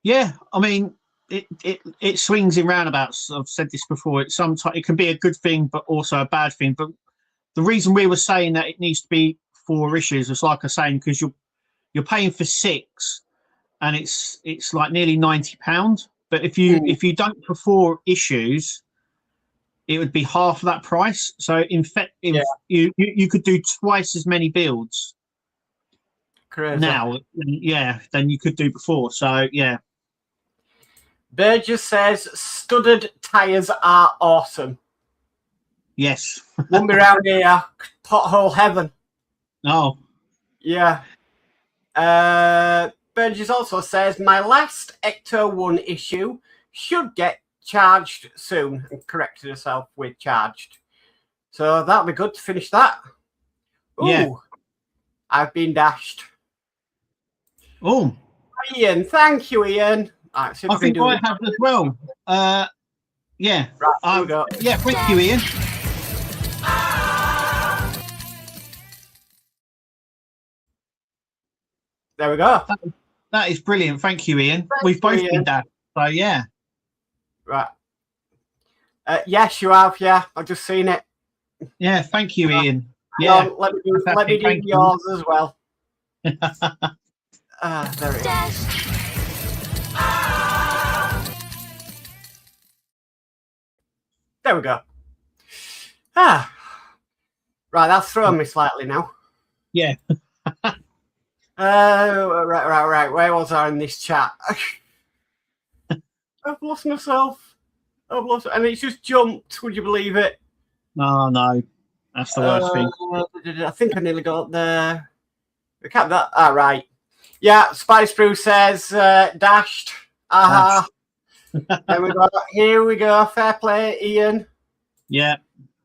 Yeah, I mean, it swings in roundabouts. I've said this before. It can be a good thing, but also a bad thing. But the reason we were saying that it needs to be 4 issues is like I was saying, because you're paying for 6, and it's like nearly £90. But if you don't for 4 issues, it would be half of that price. So in fact, you could do twice as many builds now, than you could do before. So yeah. Burgess says studded tires are awesome. Yes. Won't be around here. Pothole heaven. Oh. Yeah. Burgess also says my last Ecto 1 issue should get charged soon, and corrected herself with charged. So that'll be good to finish that. Ooh, yeah. I've been dashed. Oh. Ian, thank you, Ian. I think I have as well. Yeah. Right, we go. Yeah, thank you, Ian. There we go. That is brilliant. Thank you, Ian. We've both been dashed. So yeah. Right. Yes, you have. Yeah, I've just seen it. Yeah, thank you, Ian. Yeah. Let me do yours as well. There it is. There we go. Right, that's thrown me slightly now. Yeah. Right. Where was I in this chat? I've lost myself. And it's just jumped. Would you believe it? No. That's the worst thing. I think I nearly got there. We can't that. Right. Yeah, Spice Brew says dashed. Aha. Here we go. Fair play, Ian. Yeah.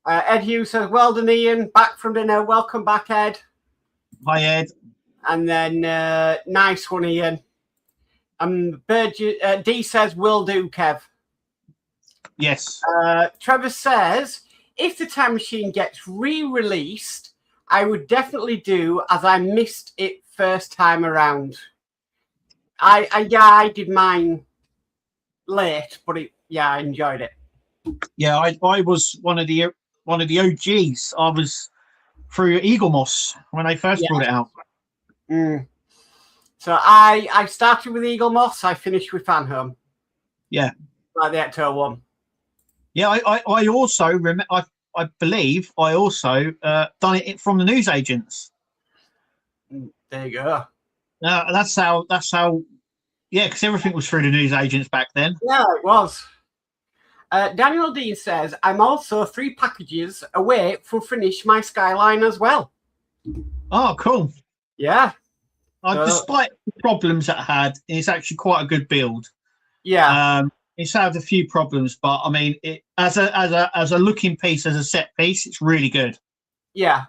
Ed Hughes says, well done, Ian. Back from dinner. Welcome back, Ed. Hi, Ed. And then nice one, Ian. D says, will do, Kev. Yes. Trevor says, if the time machine gets re-released, I would definitely do, as I missed it first time around. I did mine late, but I enjoyed it. Yeah, I was one of the OGs. I was through Eagle Moss when they first brought it out. So I started with Eagle Moss. I finished with Fan Home. Yeah, like the Ecto one. Yeah, I also remember. I believe I also done it from the newsagents. There you go. That's how. Yeah, because everything was through the newsagents back then. Yeah, it was. Daniel Dean says, I'm also 3 packages away from finish my Skyline as well. Oh, cool. Yeah. Despite the problems it had, it's actually quite a good build. Yeah. It's had a few problems, but I mean, it as a looking piece, as a set piece, it's really good. Yeah.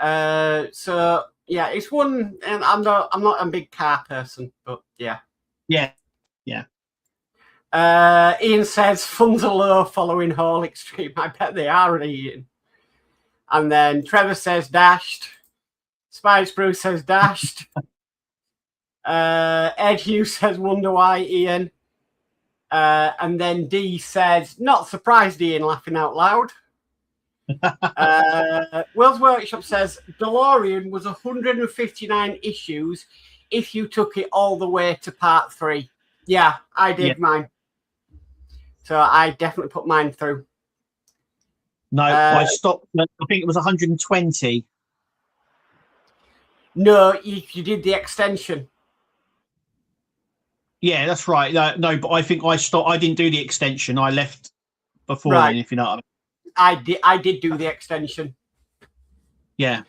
So yeah, it's one, and I'm not a big car person, but yeah. Yeah. Ian says funds are low following Hall Extreme. I bet they are, Ian. And then Trevor says dashed. Spice Bruce says dashed. Ed Hughes says wonder why, Ian. And then D says not surprised, Ian, laughing out loud. Will's Workshop says DeLorean was 159 issues if you took it all the way to part 3. Yeah, I did mine. So I definitely put mine through. No, I stopped. I think it was 120. No, you did the extension. Yeah, that's right. No, but I think I stopped. I didn't do the extension. I left before then, if you know what I mean. I did do the extension. Yeah.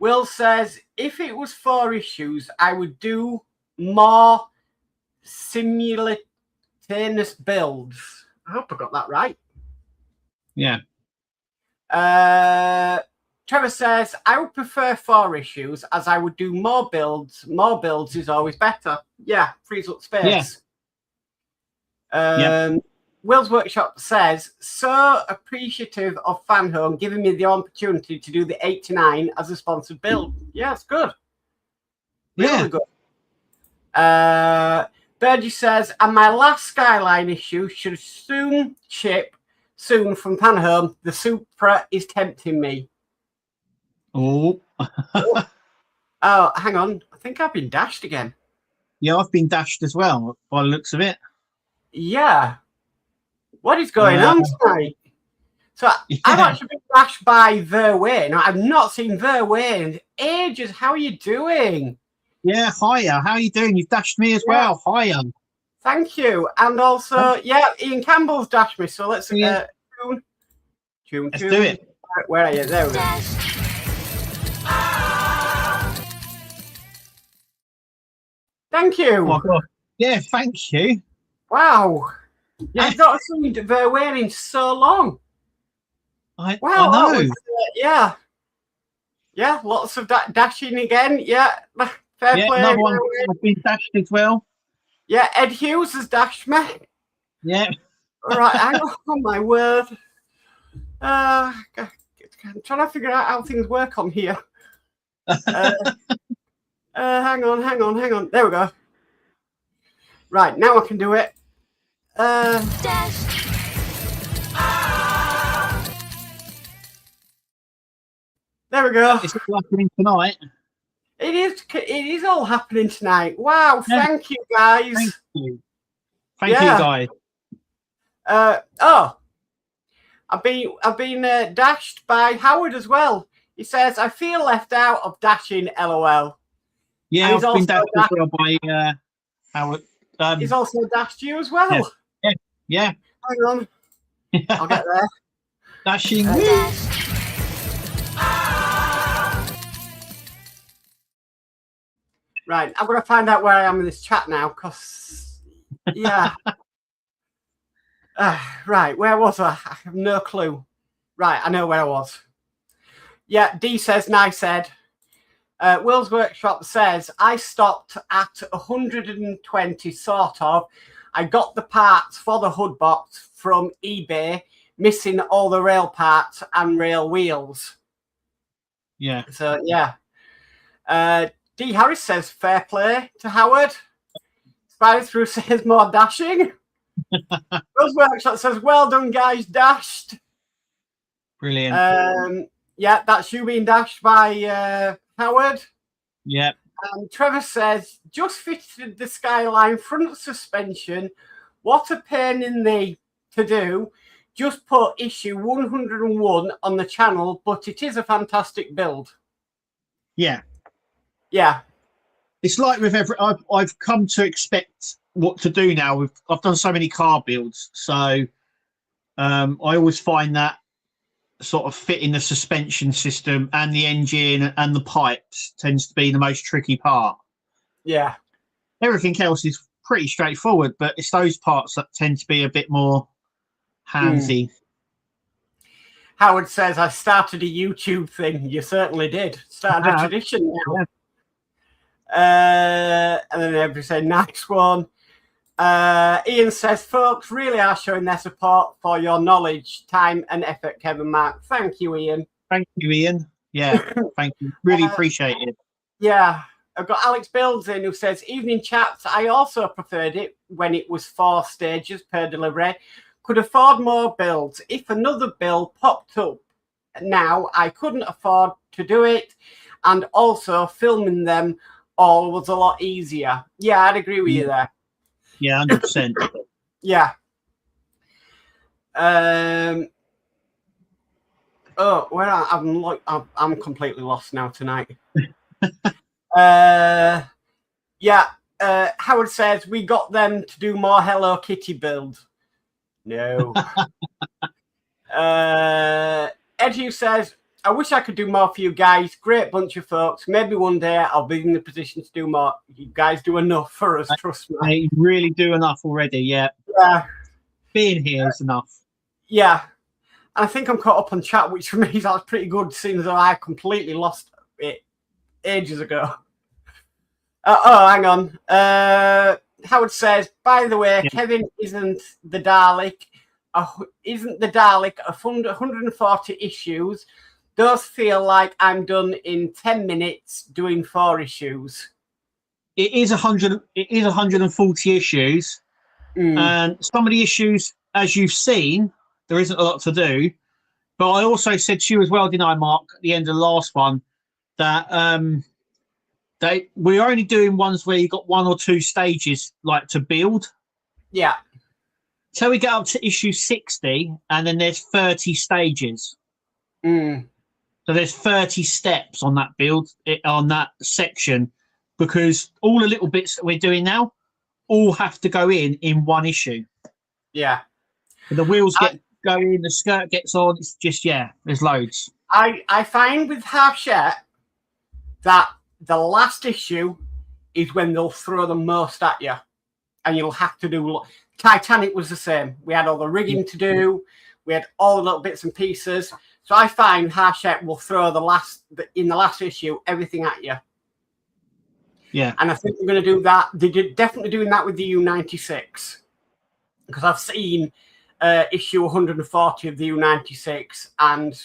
Will says if it was 4 issues, I would do more simultaneous builds. I hope I got that right. Yeah. Trevor says I would prefer 4 issues as I would do more builds. More builds is always better. Yeah, frees up space. Yeah. Will's Workshop says, so appreciative of Fan Home giving me the opportunity to do the 89 as a sponsored build. Yeah, it's good. Really good. Bergie says, and my last Skyline issue should soon ship soon from Fan Home. The Supra is tempting me. Oh. Oh, hang on. I think I've been dashed again. Yeah, I've been dashed as well, by the looks of it. Yeah. What is going on tonight? So I've actually been dashed by Verway. Now, I've not seen Verway in ages. How are you doing? Yeah, hiya. How are you doing? You've dashed me as well. Hiya. Thank you. And also, Ian Campbell's dashed me. So let's tune. Let's do it. Where are you? There we go. Thank you. Oh my God. Yeah, thank you. Wow. Yeah. I've not seen Verway in so long. I know. Yeah, lots of dashing again. Yeah, fair play. Another one I've been dashed as well. Yeah, Ed Hughes has dashed me. Yeah. All right, hang on. Oh, my word. I'm trying to figure out how things work on here. Hang on. There we go. Right, now I can do it. There we go. It's all happening tonight. It is all happening tonight. Wow, thank you guys. Thank you. Thank you guys. I've been dashed by Howard as well. He says I feel left out of dashing, LOL. Yeah, I've been dashed as well by Howard. He's also dashed you as well. Yeah. Hang on. I'll get there. Dashing. Right, I'm going to find out where I am in this chat now, because, right, where was I? I have no clue. Right, I know where I was. Yeah, D says, nice, Ed. Will's Workshop says, I stopped at 120, sort of. I got the parts for the hood box from eBay, missing all the rail parts and rail wheels. Yeah. So, yeah. D. Harris says, fair play to Howard. Spider Through says, more dashing. Will's Workshop says, well done, guys, dashed. Brilliant. Yeah, that's you being dashed by Howard. Yeah. And Trevor says, just fitted the Skyline front suspension. What a pain in the to do. Just put issue 101 on the channel, but it is a fantastic build. Yeah. Yeah. It's like with every, I've come to expect what to do now. I've done so many car builds. So I always find that sort of fitting the suspension system and the engine and the pipes tends to be the most tricky part. Yeah. Everything else is pretty straightforward, but it's those parts that tend to be a bit more handsy. Howard says, I started a YouTube thing. You certainly did. Started a tradition now. Yeah. And then everybody said, nice one. Ian says, folks really are showing their support for your knowledge, time and effort, Kevin Mark. Thank you, Ian. Thank you, Ian. Yeah, thank you. Really appreciate it. Yeah. I've got Alex Builds in who says, evening chats. I also preferred it when it was 4 stages per delivery. Could afford more builds. If another build popped up now, I couldn't afford to do it. And also filming them all was a lot easier. Yeah, I'd agree with you there. Yeah, 100%. Yeah. Oh, where I'm completely lost now tonight. Yeah. Howard says we got them to do more Hello Kitty build. No. Edu says, I wish I could do more for you guys. Great bunch of folks. Maybe one day I'll be in the position to do more. You guys do enough for us, trust me. You really do enough already, yeah. Yeah. Being here is enough. Yeah. I think I'm caught up on chat, which for me is pretty good, seeing as though I completely lost it ages ago. Hang on. Howard says, by the way, Kevin isn't the Dalek. Isn't the Dalek 140 issues? Does feel like I'm done in 10 minutes doing 4 issues. It is 100. It is 140 issues, and some of the issues, as you've seen, there isn't a lot to do. But I also said to you as well, didn't I, Mark, at the end of the last one, that we're only doing ones where you got 1 or 2 stages like to build. Yeah. So we get up to issue 60, and then there's 30 stages. So there's 30 steps on that build, on that section, because all the little bits that we're doing now all have to go in 1 issue. Yeah. The wheels get going, the skirt gets on. It's just, yeah, there's loads. I find with Half-Share that the last issue is when they'll throw the most at you, and you'll have to do. Titanic was the same. We had all the rigging to do. We had all the little bits and pieces. So I find Half-Share will throw in the last issue everything at you. Yeah. And I think we're going to do that. They're definitely doing that with the U96, because I've seen issue 140 of the U96, and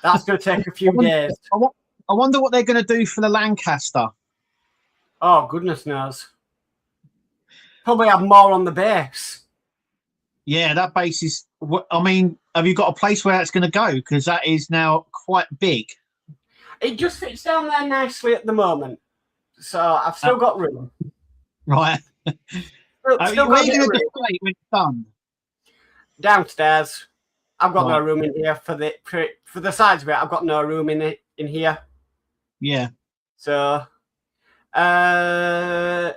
that's going to take a few days. I wonder what they're going to do for the Lancaster. Oh, goodness knows. Probably have more on the base. Yeah, that base is. I mean, have you got a place where that's going to go? Because that is now quite big. It just fits down there nicely at the moment, so I've still got room. Right. Where are you going to display it when it's done? Downstairs. I've got no room in here for the sides of it. I've got no room in here. Yeah. So, oh,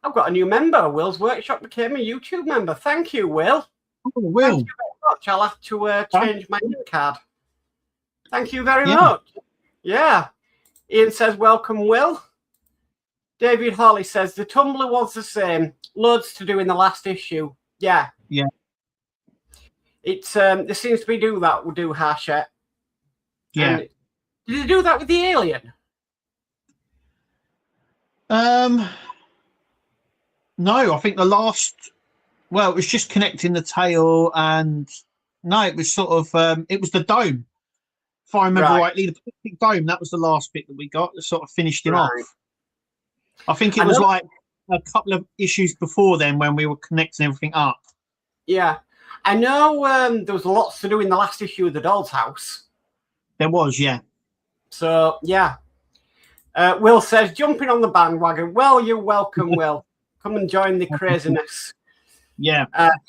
I've got a new member. Will's Workshop became a YouTube member. Thank you, Will. Oh, Will. Thank you very much. I'll have to change my name card. Thank you very much. Yeah. Ian says, welcome, Will. David Hawley says, the Tumblr was the same. Loads to do in the last issue. Yeah. Yeah. It's there seems to be do Half-Share. Yeah. And did they do that with the alien? No, I think the last. Well, it was just connecting the tail, and no, it was sort of. It was the dome. If I remember rightly, the plastic dome. That was the last bit that we got. That sort of finished him off. I think it was like a couple of issues before then when we were connecting everything up. Yeah, I know there was lots to do in the last issue of the Doll's House. There was, yeah. So, yeah. Will says, jumping on the bandwagon. Well, you're welcome, Will. Come and join the craziness. Yeah.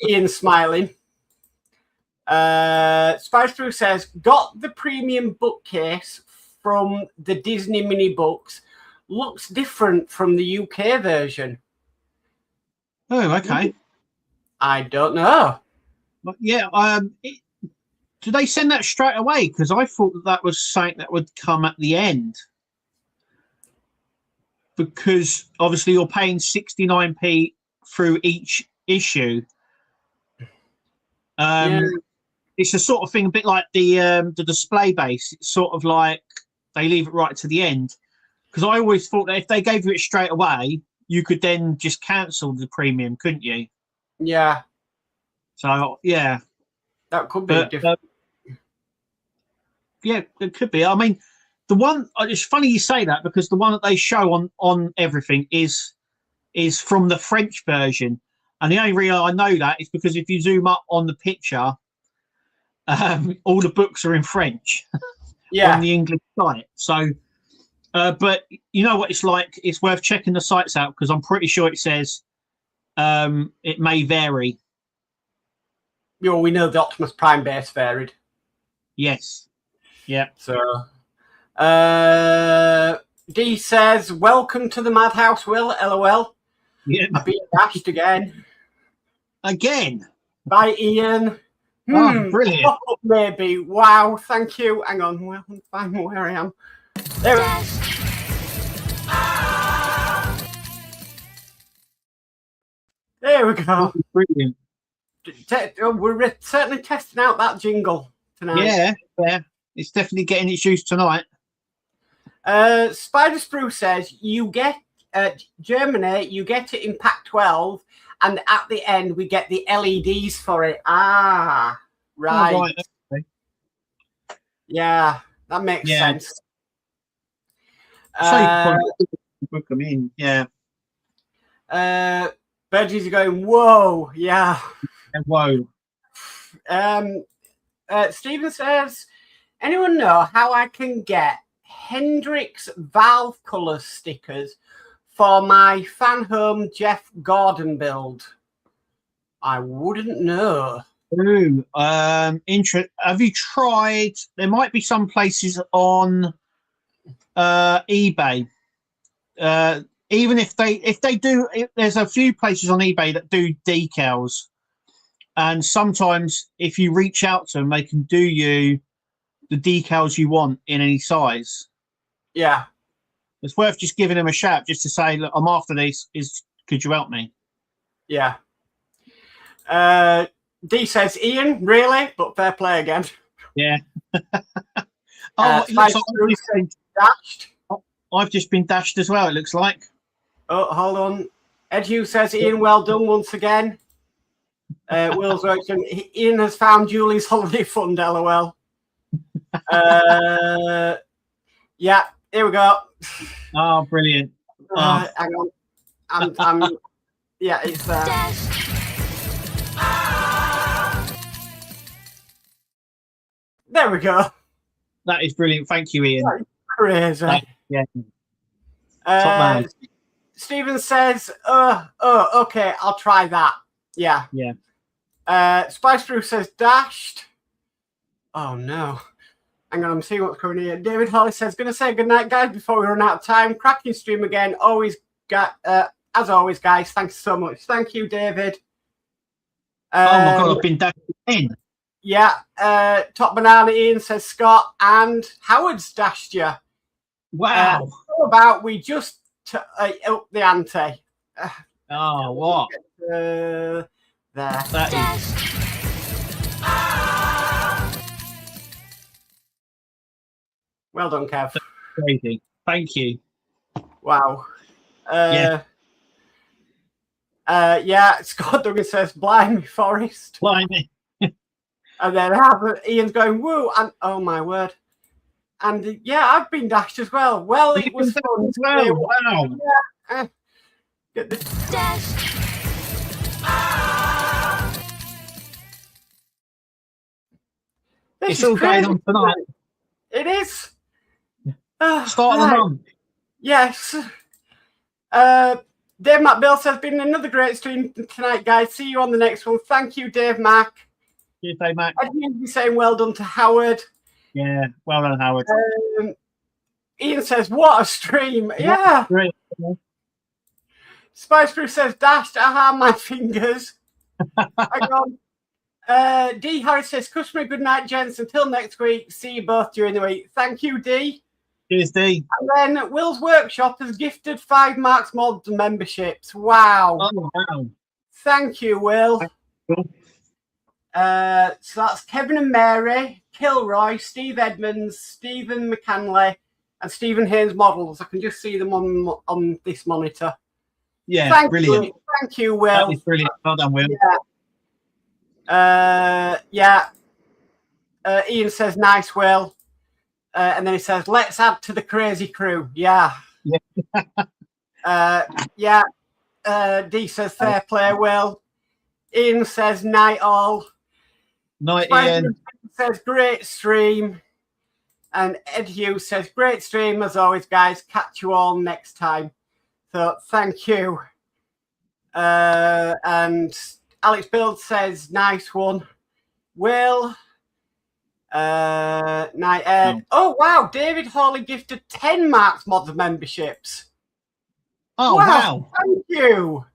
Ian smiling. Spice Through says, got the premium bookcase from the Disney mini books. Looks different from the UK version. Oh, okay. I don't know. But yeah, did they send that straight away? Because I thought that was something that would come at the end. Because obviously you're paying 69p through each issue. It's a sort of thing, a bit like the display base. It's sort of like they leave it right to the end. Because I always thought that if they gave you it straight away, you could then just cancel the premium, couldn't you? Yeah. So yeah, that could be different. Yeah, it could be. I mean, the one, it's funny you say that, because the one that they show on everything is from the French version, and the only reason I know that is because if you zoom up on the picture, all the books are in French. Yeah. On the English site. So, but you know what it's like. It's worth checking the sites out, because I'm pretty sure it says it may vary. You know, we know the Optimus Prime base varied. Yes. Yeah. So, D says, welcome to the Madhouse, Will. LOL. Yeah. I've been dashed again. Again? By Ian. Oh, brilliant. Oh, maybe. Wow. Thank you. Hang on. Well, I'm fine where I am. There we go. Brilliant. We're certainly testing out that jingle tonight. Yeah. It's definitely getting its use tonight. Spider Sprue says, you get Germany, you get it in pack 12, and at the end we get the LEDs for it. Ah, right. Oh, right. Okay. Yeah, that makes sense. So you can book them in. Yeah. Burgess are going, whoa, yeah. Whoa. Stephen says, anyone know how I can get Hendrix valve color stickers for my fan home Jeff Gordon build? I wouldn't know. Ooh, have you tried? There might be some places on eBay. Even if they do, there's a few places on eBay that do decals, and sometimes if you reach out to them, they can do you the decals you want in any size. Yeah, it's worth just giving them a shout, just to say, look, I'm after this. Could you help me? Yeah. D says, Ian, really? But fair play again. Yeah. Oh, it looks like dashed. I've just been dashed as well, it looks like. Oh, hold on. Ed Hughes says, Ian, well done once again. Will's reaction, Ian has found Julie's holiday fund, LOL. Yeah, here we go. Oh, brilliant. Hang on. I'm yeah, it's there. There we go. That is brilliant. Thank you, Ian. Crazy. Yeah. Top man. Stephen says, okay, I'll try that. Yeah. Yeah. Spice Brew says, dashed. Oh, no. Hang on, I'm seeing what's coming here. David Holly says, going to say goodnight, guys, before we run out of time. Cracking stream again. Always got, as always, guys, thanks so much. Thank you, David. Oh, my God, I've been dashed again. Yeah. Top Banana Ian says, Scott, and Howard's dashed you. Wow. How about we just up the ante? Oh, what? There. That is... Well done, Kev. Crazy. Thank you. Wow. Yeah. Yeah, Scott Duggan says, "Blimey, Forest." Blimey. And then Ian's going, "Woo!" And oh my word. And yeah, I've been dashed as well. Well, it was fun. As well. Wow. Yeah. Get this. Dash. It's all going on tonight. It is. Start of the month. Yes. Dave Mac Bill says, "Been another great stream tonight, guys. See you on the next one." Thank you, Dave Mac. Cheers, Dave Mac. I'd be saying well done to Howard. Yeah, well done, Howard. Ian says, "What a stream!" Yeah. Great. Spice Crew says, "Dashed, aha, my fingers." Hang on. D Harris says, "Customer, good night, gents. Until next week. See you both during the week." Thank you, D. Cheers, D. And then Will's Workshop has gifted 5 Marks Modz memberships. Wow. Oh, wow. Thank you, Will. Cool. So that's Kevin and Mary, Kilroy, Steve Edmonds, Stephen McCanley, and Stephen Haynes models. I can just see them on this monitor. Yeah, brilliant. Thank you, Will. That was brilliant. Well done, Will. Yeah. Ian says, "Nice, Will." And then he says, "Let's add to the crazy crew." Yeah. Yeah. D says, "Fair play, Will." Ian says, "Night all." Night, Ian. Says, "Great stream." And Ed Hughes says, "Great stream as always, guys. Catch you all next time." So thank you. And Alex Build says, "Nice one." Will. Night Ed. Oh wow, David Hawley gifted 10 Marks Modz memberships. Oh wow. Thank you.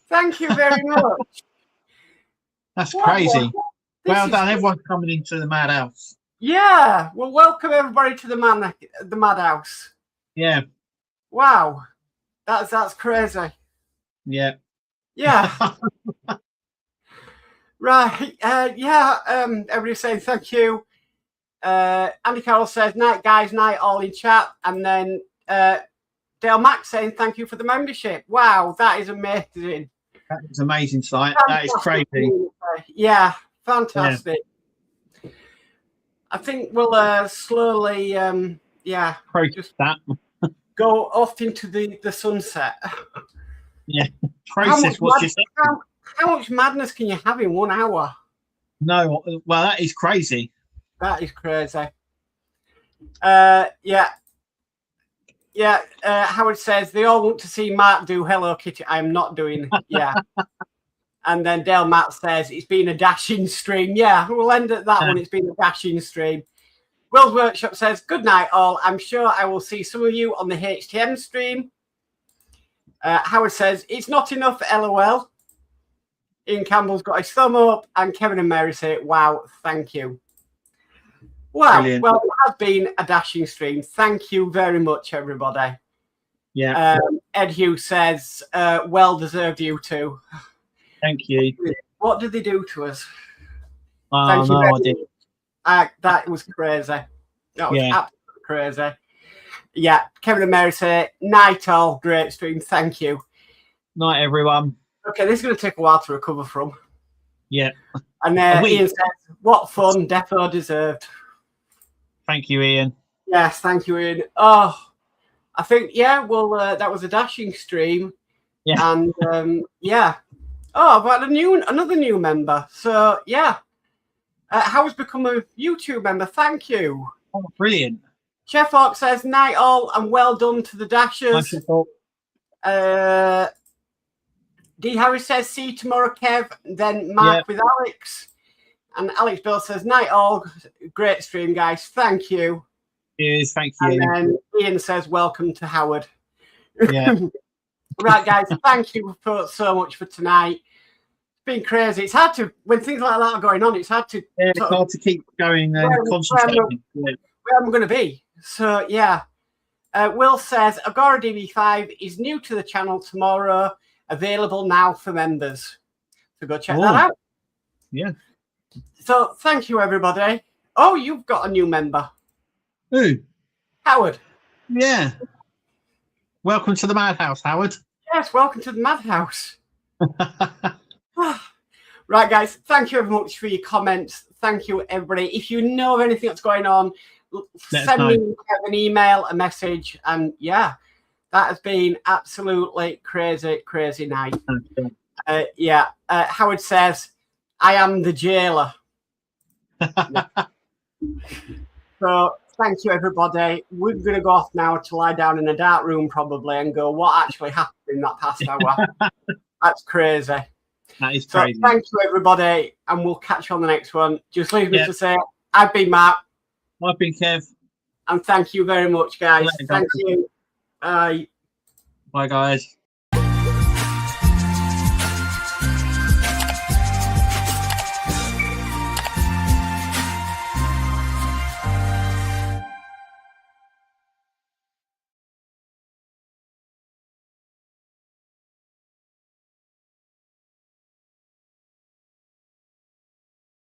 Thank you very much. That's crazy. Well done. Is... Everyone's coming into the madhouse. Yeah. Well, welcome everybody to the madhouse. Yeah. Wow. That's crazy. Yeah. Yeah. Right. Everybody's saying thank you. Andy Carroll says, "Night, guys, night, all in chat." And then Dale Mack saying, "Thank you for the membership." Wow, that is amazing. That is amazing, sight. That is crazy. Yeah, fantastic. Yeah. I think we'll slowly, Process that. go off into the sunset. Yeah. Process what you said. How much madness can you have in 1 hour? No, well, that is crazy. That is crazy. Yeah. Howard says, "They all want to see Mark do Hello Kitty." I am not doing. Yeah. And then Dale Matt says, "It's been a dashing stream." Yeah, we'll end at that one. It's been a dashing stream. Will's Workshop says, "Good night, all. I'm sure I will see some of you on the HTM stream." Howard says, "It's not enough, LOL." Ian Campbell's got his thumb up, and Kevin and Mary say, "Wow, thank you." Wow. Brilliant. Well, it has been a dashing stream. Thank you very much, everybody. Yeah. Ed Hughes says, "Well deserved, you two." Thank you. What did they do to us? Oh, no, I didn't. That was crazy. That was absolutely crazy. Yeah. Kevin and Mary say, "Night all. Great stream. Thank you." Night, everyone. Okay, this is going to take a while to recover from. Yeah. And Ian says, "What fun. Defo deserved." Thank you, Ian. Yes, thank you, Ian. Oh, I think, well, that was a dashing stream. Yeah. And, Oh, I've got another new member. So, yeah. Howard's become a YouTube member. Thank you. Oh, brilliant. Chef Hawk says, "Night all and well done to the Dashers." D. Harris says, "See you tomorrow, Kev." Then Mark with Alex. And Alex Bill says, "Night all. Great stream, guys. Thank you." Cheers, thank you. And then Ian says, "Welcome to Howard." Yeah. Right, guys. Thank you so much for tonight. It's been crazy. It's hard to, when things like that are going on, it's hard to... Yeah, it's hard to keep going and concentrating. Where I'm going to be. So, yeah. Will says, "Agora DB5 is new to the channel tomorrow. Available now for members." So go check that out. Yeah. So thank you, everybody. Oh, you've got a new member. Who? Howard. Yeah. Welcome to the madhouse, Howard. Yes, welcome to the madhouse. Right, guys, thank you very much for your comments. Thank you, everybody. If you know of anything that's going on, send me an email, a message, and yeah, that has been absolutely crazy night. Yeah, Howard says, I am the jailer. Yeah. So thank you, everybody. We're going to go off now to lie down in a dark room probably and go, what actually happened in that past hour? That's crazy. That is crazy. So thank you, everybody, and we'll catch you on the next one. Just leave me to say, I've been Matt. I've been Kev. And thank you very much, guys. Thank you. Bye. Bye, guys.